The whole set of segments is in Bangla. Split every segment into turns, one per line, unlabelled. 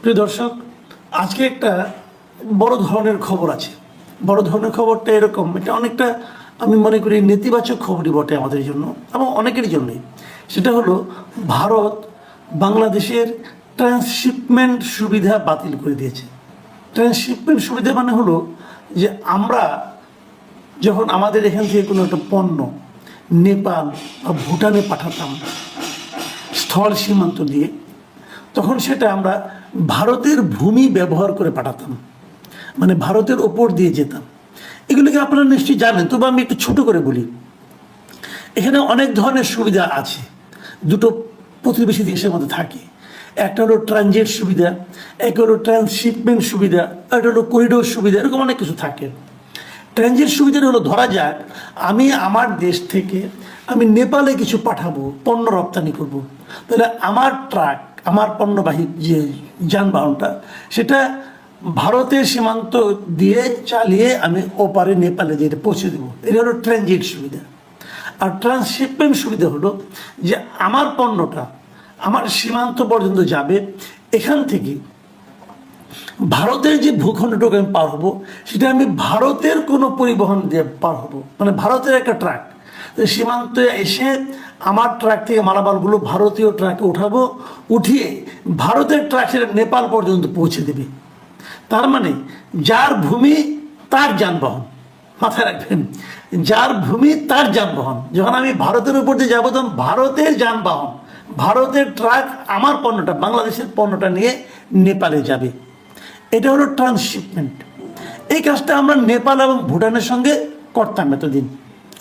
প্রিয় দর্শক, আজকে একটা বড় ধরনের খবর আছে। বড় ধরনের খবরটা এরকম, এটা অনেকটা আমি মনে করি নেতিবাচক খবরই বটে আমাদের জন্য এবং অনেকের জন্যই। সেটা হলো ভারত বাংলাদেশের ট্রান্সশিপমেন্ট সুবিধা বাতিল করে দিয়েছে। ট্রান্সশিপমেন্ট সুবিধা মানে হলো যে আমরা যখন আমাদের এখান থেকে কোনো একটা পণ্য নেপাল বা ভুটানে পাঠাতাম স্থল সীমান্ত দিয়ে, তখন সেটা আমরা ভারতের ভূমি ব্যবহার করে পাঠাতাম, মানে ভারতের ওপর দিয়ে যেতাম। এগুলোকে আপনারা নিশ্চয়ই জানেন, তবে আমি একটু ছোট করে বলি। এখানে অনেক ধরনের সুবিধা আছে, দুটো প্রতিবেশী দেশের মধ্যে থাকে। একটা হলো ট্রানজিট সুবিধা, একটা হলো ট্রান্সশিপমেন্ট সুবিধা, একটা হলো করিডোর সুবিধা, এরকম অনেক কিছু থাকে। ট্রানজিট সুবিধাটা হলো, ধরা যাক আমি আমার দেশ থেকে আমি নেপালে কিছু পাঠাবো, পণ্য রপ্তানি করব, তাহলে আমার ট্রাক, আমার পণ্যবাহী যে যানবাহনটা, সেটা ভারতের সীমান্ত দিয়ে চালিয়ে আমি ওপারে নেপালে যেটা পৌঁছে দেবো। এটা হলো ট্রানজিট সুবিধা। আর ট্রান্সশিপমেন্ট সুবিধা হলো যে আমার পণ্যটা আমার সীমান্ত পর্যন্ত যাবে, এখান থেকে ভারতের যে ভূখণ্ডটুকু আমি পার হবো, সেটা আমি ভারতের কোনো পরিবহন দিয়ে পার হবো, মানে ভারতের একটা ট্রাক সীমান্তে এসে আমার ট্রাক থেকে মালামালগুলো ভারতীয় ট্রাকে উঠাবো, উঠিয়ে ভারতের ট্রাক সেটা নেপাল পর্যন্ত পৌঁছে দেবে। তার মানে যার ভূমি তার যানবাহন, মাথায় রাখবেন, যার ভূমি তার যানবাহন। যখন আমি ভারতের উপর দিয়ে যাবো, তখন ভারতের যানবাহন, ভারতের ট্রাক আমার পণ্যটা, বাংলাদেশের পণ্যটা নিয়ে নেপালে যাবে। এটা হলো ট্রান্সশিপমেন্ট। এই কাজটা আমরা নেপাল এবং ভুটানের সঙ্গে করতাম এতদিন,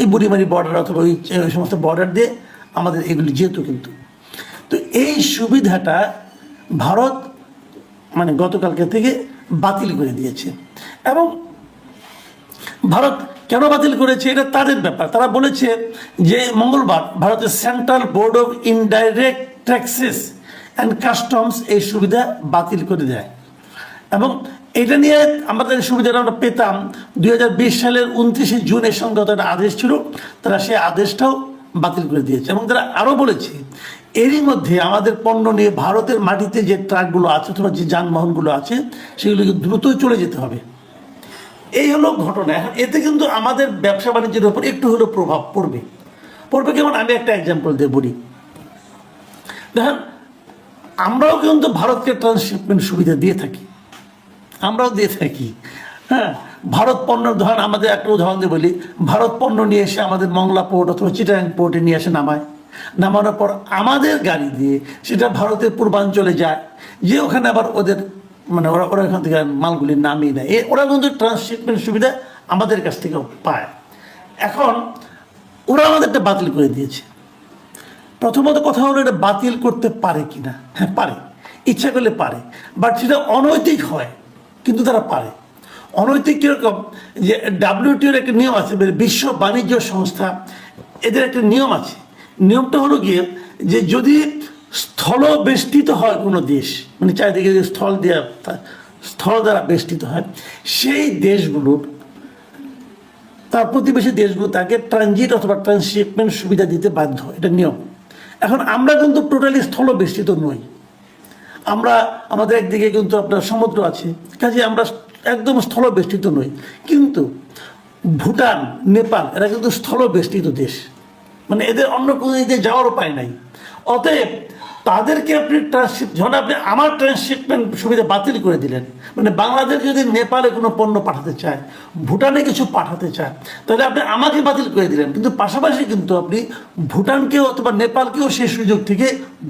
এই বুড়িমারি বর্ডার অথবা ওই সমস্ত বর্ডার দিয়ে আমাদের এগুলি যেত। কিন্তু তো এই সুবিধাটা ভারত মানে গতকালকে থেকে বাতিল করে দিয়েছে। এবং ভারত কেন বাতিল করেছে এটা তাদের ব্যাপার। তারা বলেছে যে মঙ্গলবার ভারতের central board of indirect taxes and customs এই সুবিধা বাতিল করে দেয়। এবং এটা নিয়ে আমাদের সুবিধাটা আমরা পেতাম 2020 সালের 29শে জুন এর সঙ্গে একটা আদেশ ছিল, তারা সেই আদেশটাও বাতিল করে দিয়েছে। এবং তারা আরও বলেছে এরই মধ্যে আমাদের পণ্য নিয়ে ভারতের মাটিতে যে ট্রাকগুলো আছে অথবা যে যানবাহনগুলো আছে, সেগুলোকে দ্রুত চলে যেতে হবে। এই হলো ঘটনা। এখন এতে কিন্তু আমাদের ব্যবসা বাণিজ্যের উপর একটু হলেও প্রভাব পড়বে। কেমন, আমি একটা এক্সাম্পল দিয়ে বলি। দেখেন, আমরাও কিন্তু ভারতকে ট্রান্সশিপমেন্ট সুবিধা দিয়ে থাকি, আমরাও দিয়ে থাকি। হ্যাঁ, ভারত পণ্য, ধরেন আমাদের একটা উদাহরণ দিয়ে বলি, ভারত পণ্য নিয়ে এসে আমাদের মংলা পোর্ট অথবা চিটাগাং পোর্টে নিয়ে এসে নামানোর পর আমাদের গাড়ি দিয়ে সেটা ভারতের পূর্বাঞ্চলে যায়, যে ওখানে আবার ওদের মানে ওরা এখান থেকে মালগুলি নামিয়ে নেয়। ওরা কিন্তু ট্রান্সশিপমেন্ট সুবিধা আমাদের কাছ থেকে পায়। এখন ওরা আমাদেরটা বাতিল করে দিয়েছে। প্রথমত কথা হলো, এটা বাতিল করতে পারে কি না? হ্যাঁ পারে, ইচ্ছা করলে পারে, বাট সেটা অনৈতিক হয়, কিন্তু তারা পারে। অনৈতিক কীরকম, যে WTOর একটা নিয়ম আছে, বিশ্ব বাণিজ্য সংস্থা, এদের একটা নিয়ম আছে। নিয়মটা হলো গিয়ে যে যদি স্থল বেষ্টিত হয় কোনো দেশ, মানে চারিদিকে যে স্থল দ্বারা বেষ্টিত হয়, সেই দেশগুলোর, তার প্রতিবেশী দেশগুলো তাকে ট্রানজিট অথবা ট্রান্সশিপমেন্ট সুবিধা দিতে বাধ্য, এটা নিয়ম। এখন আমরা কিন্তু টোটালি স্থল বেষ্টিত নই, আমরা আমাদের একদিকে কিন্তু আপনার সমুদ্র আছে, কাজে আমরা একদম স্থল বেষ্টিত নই। কিন্তু ভুটান, নেপাল এরা কিন্তু স্থল বেষ্টিত দেশ, মানে এদের অন্য কোনো দিকে যাওয়ার উপায় নাই। অতএব তাদেরকে আপনি যখন আপনি আমার ট্রান্সশিপমেন্ট সুবিধা বাতিল করে দিলেন, মানে বাংলাদেশ যদি নেপালে কোনো পণ্য পাঠাতে চায়, ভুটানে কিছু পাঠাতে চায়, তাহলে আপনি আমাকে বাতিল করে দিলেন, কিন্তু পাশাপাশি কিন্তু আপনি ভুটানকেও অথবা নেপালকেও সেই সুযোগ থেকে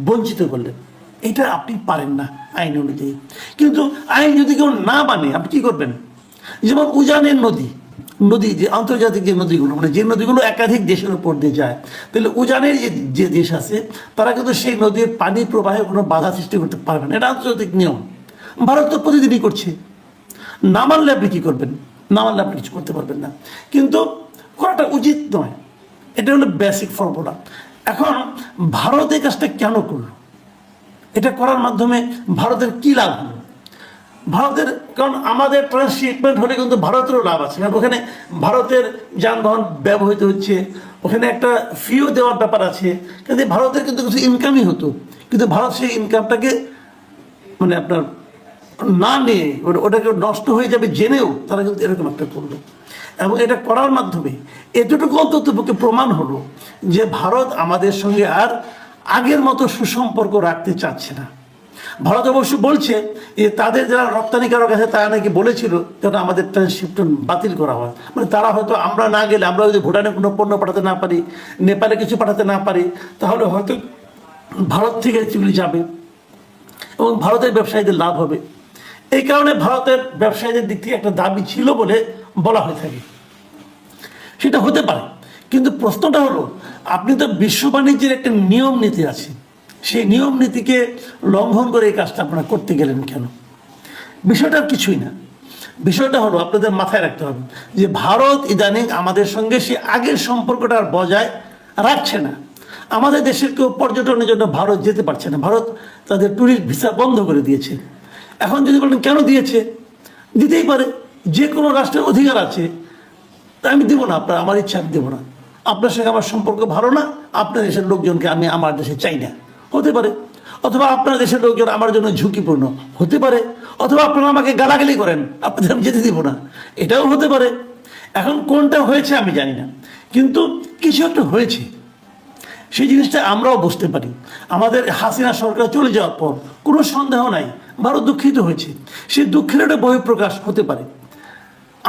বঞ্চিত করলেন। এটা আপনি পারেন না আইন অনুযায়ী। কিন্তু আইন যদি কেউ না মানে, আপনি কী করবেন? যেমন উজানের নদী, যে আন্তর্জাতিক যে নদীগুলো, মানে যে নদীগুলো একাধিক দেশের উপর দিয়ে যায়, তাহলে উজানের যে দেশ আছে, তারা কিন্তু সেই নদীর পানি প্রবাহে কোনো বাধা সৃষ্টি করতে পারবে না, এটা আন্তর্জাতিক নিয়ম। ভারত তো প্রতিদিনই করছে। না মানলে আপনি কী করবেন? না মানলে আপনি কিছু করতে পারবেন না, কিন্তু করাটা উচিত নয়। এটা হলো বেসিক ফর্মুলা। এখন ভারত এই কাজটা কেন করলো? এটা করার মাধ্যমে ভারতের কী লাভ হলো? ভারতের, কারণ আমাদের ট্রান্সশিপমেন্ট হলে কিন্তু ভারতেরও লাভ আছে, কারণ ওখানে ভারতের যানবাহন ব্যবহৃত হচ্ছে, ওখানে একটা ফিও দেওয়ার ব্যাপার আছে, কিন্তু ভারতের কিন্তু কিছু ইনকামই হতো, কিন্তু ভারত সেই ইনকামটাকে মানে আপনার না নিয়ে ওটাকে নষ্ট হয়ে যাবে জেনেও তারা কিন্তু এরকম একটা করলো, এবং এটা করার মাধ্যমে এতটুকু অন্ততপক্ষে প্রমাণ হলো যে ভারত আমাদের সঙ্গে আর আগের মতো সুসম্পর্ক রাখতে চাচ্ছে না। ভারত অবশ্য বলছে যে তাদের যারা রপ্তানিকারক আছে তারা নাকি বলেছিল যেন আমাদের ট্রান্সশিপটা বাতিল করা হয়, মানে তারা হয়তো আমরা না গেলে, আমরা যদি ভুটানে কোনো পণ্য পাঠাতে না পারি, নেপালে কিছু পাঠাতে না পারি, তাহলে হয়তো ভারত থেকে সেগুলি যাবে এবং ভারতের ব্যবসায়ীদের লাভ হবে। এই কারণে ভারতের ব্যবসায়ীদের দিক থেকে একটা দাবি ছিল বলে বলা হয়ে থাকে। সেটা হতে পারে, কিন্তু প্রশ্নটা হলো আপনি তো বিশ্ব বাণিজ্যের একটা নিয়ম নীতি আছে, সেই নিয়ম নীতিকে লঙ্ঘন করে এই কাজটা আপনারা করতে গেলেন কেন? বিষয়টা কিছুই না। বিষয়টা হলো আপনাদের মাথায় রাখতে হবে যে ভারত ইদানিং আমাদের সঙ্গে সে আগের সম্পর্কটা আর বজায় রাখছে না। আমাদের দেশের কেউ পর্যটনের জন্য ভারত যেতে পারছে না, ভারত তাদের ট্যুরিস্ট ভিসা বন্ধ করে দিয়েছে। এখন যদি বলেন কেন দিয়েছে, দিতেই পারে, যে কোনো রাষ্ট্রের অধিকার আছে, তা আমি দেবো না, আমার ইচ্ছা আমি দেবো না, আপনার সঙ্গে আমার সম্পর্ক ভালো না, আপনার দেশের লোকজনকে আমি আমার দেশে চাই না, হতে পারে। অথবা আপনার দেশের লোকজন আমার জন্য ঝুঁকিপূর্ণ, হতে পারে। অথবা আপনারা আমাকে গালাগালি করেন, আপনাদের আমি যেতে দিব না, এটাও হতে পারে। এখন কোনটা হয়েছে আমি জানি না, কিন্তু কিছু একটা হয়েছে, সেই জিনিসটা আমরাও বুঝতে পারি। আমাদের হাসিনা সরকার চলে যাওয়ার পর কোনো সন্দেহ নাই ভারত দুঃখিত হয়েছে, সেই দুঃখের একটা বহিঃপ্রকাশ হতে পারে।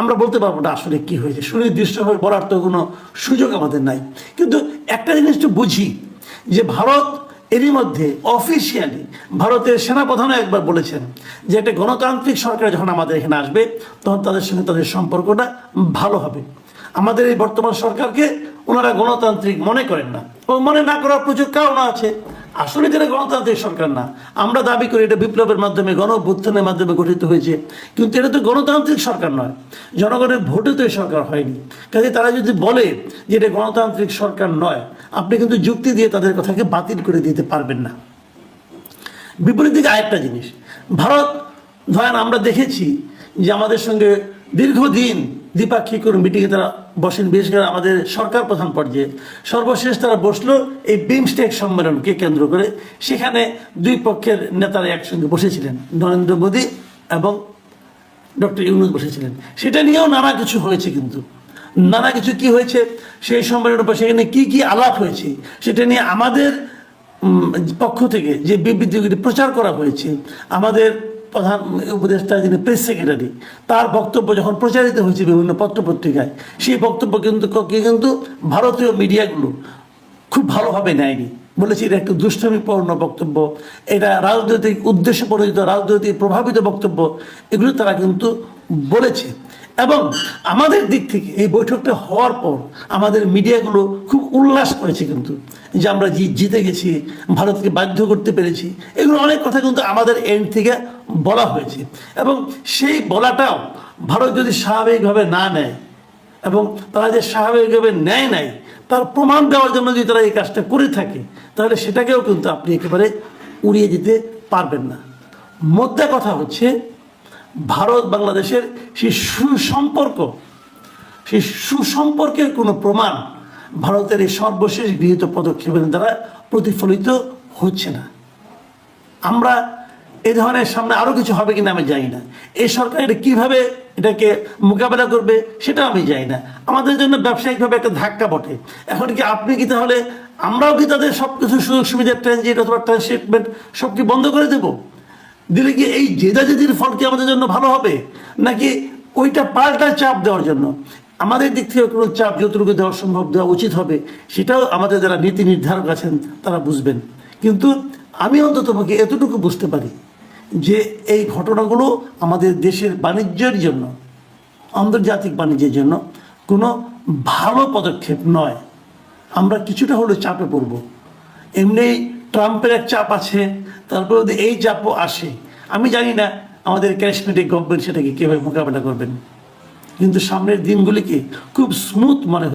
আমরা বলতে পারবো না আসলে কি হয়েছে, সুনির্দিষ্টভাবে বলার তো কোনো সুযোগ আমাদের নাই। কিন্তু একটা জিনিস তো বুঝি যে ভারত এরই মধ্যে অফিসিয়ালি ভারতের সেনাপ্রধানও একবার বলেছেন যে একটা গণতান্ত্রিক সরকার যখন আমাদের এখানে আসবে তখন তাদের সঙ্গে তাদের সম্পর্কটা ভালো হবে। আমাদের এই বর্তমান সরকারকে ওনারা গণতান্ত্রিক মনে করেন না, এবং মনে না করার প্রচুর কারণ আছে। আসলে যেটা গণতান্ত্রিক সরকার না, আমরা দাবি করি এটা বিপ্লবের মাধ্যমে, গণ-অভ্যুত্থানের মাধ্যমে গঠিত হয়েছে, কিন্তু এটা তো গণতান্ত্রিক সরকার নয়, জনগণের ভোটে তো এই সরকার হয়নি। কাজে তারা যদি বলে যে এটা গণতান্ত্রিক সরকার নয়, আপনি কিন্তু যুক্তি দিয়ে তাদের কথাকে বাতিল করে দিতে পারবেন না। বিপরীত দিকে আরেকটা জিনিস, ভারত ধরেন আমরা দেখেছি যে আমাদের সঙ্গে দীর্ঘদিন দ্বিপাক্ষিক কোনো মিটিংয়ে তারা বসেন, বিশেষ করে আমাদের সরকার প্রধান পর্যায়ে। সর্বশেষ তারা বসলো এই বিমস্টেক সম্মেলনকে কেন্দ্র করে, সেখানে দুই পক্ষের নেতারা একসঙ্গে বসেছিলেন, নরেন্দ্র মোদী এবং ডক্টর ইউনূস বসেছিলেন। সেটা নিয়েও নানা কিছু হয়েছে, কিন্তু নানা কিছু কি হয়েছে সেই সম্মেলনের পর সেখানে কি কি আলাপ হয়েছে সেটা নিয়ে আমাদের পক্ষ থেকে যে বিবৃতিগুলি প্রচার করা হয়েছে, আমাদের প্রধান উপদেষ্টা যিনি প্রেস সেক্রেটারি তার বক্তব্য যখন প্রচারিত হয়েছে বিভিন্ন পত্রপত্রিকায়, সেই বক্তব্য কিন্তু ভারতীয় মিডিয়াগুলো খুব ভালোভাবে নেয়নি, বলেছে এটা একটু দুষ্টামিপূর্ণ বক্তব্য, এটা রাজনৈতিক উদ্দেশ্য প্রণোদিত, রাজনৈতিক প্রভাবিত বক্তব্য, এগুলো তারা কিন্তু বলেছে। এবং আমাদের দিক থেকে এই বৈঠকটা হওয়ার পর আমাদের মিডিয়াগুলো খুব উল্লাস করেছে কিন্তু, যে আমরা জিতে গেছি, ভারতকে বাধ্য করতে পেরেছি, এগুলো অনেক কথা কিন্তু আমাদের এন্ড থেকে বলা হয়েছে। এবং সেই বলাটাও ভারত যদি স্বাভাবিকভাবে না নেয়, এবং তারা যে স্বাভাবিকভাবে নেয় নাই তার প্রমাণ দেওয়ার জন্য যদি তারা এই কাজটা করে থাকে, তাহলে সেটাকেও কিন্তু আপনি একেবারে উড়িয়ে দিতে পারবেন না। মোদ্দা কথা হচ্ছে ভারত বাংলাদেশের সেই সুসম্পর্কের কোনো প্রমাণ ভারতের এই সর্বশেষ গৃহীত পদক্ষেপের দ্বারা প্রতিফলিত হচ্ছে না। আমরা এই ধরনের সামনে আরও কিছু হবে কিনা আমি জানি না, এই সরকার এটা কীভাবে এটাকে মোকাবেলা করবে সেটা আমি জানি না। আমাদের জন্য ব্যবসায়িকভাবে একটা ধাক্কা বটে। এখন কি আপনি কি তাহলে আমরাও কি তাদের সব কিছু সুযোগ সুবিধা, ট্রানজিট অথবা ট্রান্সশিপমেন্ট সব কি বন্ধ করে দেবো? দিলে কি এই জেদাজেদির ফল কি আমাদের জন্য ভালো হবে, নাকি ওইটা পাল্টা চাপ দেওয়ার জন্য? আমাদের দিক থেকে কোনো চাপ যতটুকু দেওয়া সম্ভব দেওয়া উচিত হবে, সেটাও আমাদের যারা নীতি নির্ধারক আছেন তারা বুঝবেন। কিন্তু আমি অন্ততপক্ষে এতটুকু বুঝতে পারি যে এই ঘটনাগুলো আমাদের দেশের বাণিজ্যের জন্য, আন্তর্জাতিক বাণিজ্যের জন্য কোনো ভালো পদক্ষেপ নয়। আমরা কিছুটা হলেও চাপে পড়ব। এমনি ট্রাম্পের এক চাপ আছে, তারপরে যদি এই চাপও আসে, আমি জানি না আমাদের ক্যারিজমেটিক গভর্নমেন্ট সেটাকে কীভাবে মোকাবেলা করবেন, কিন্তু সামনের দিনগুলিকে খুব স্মুথ মনে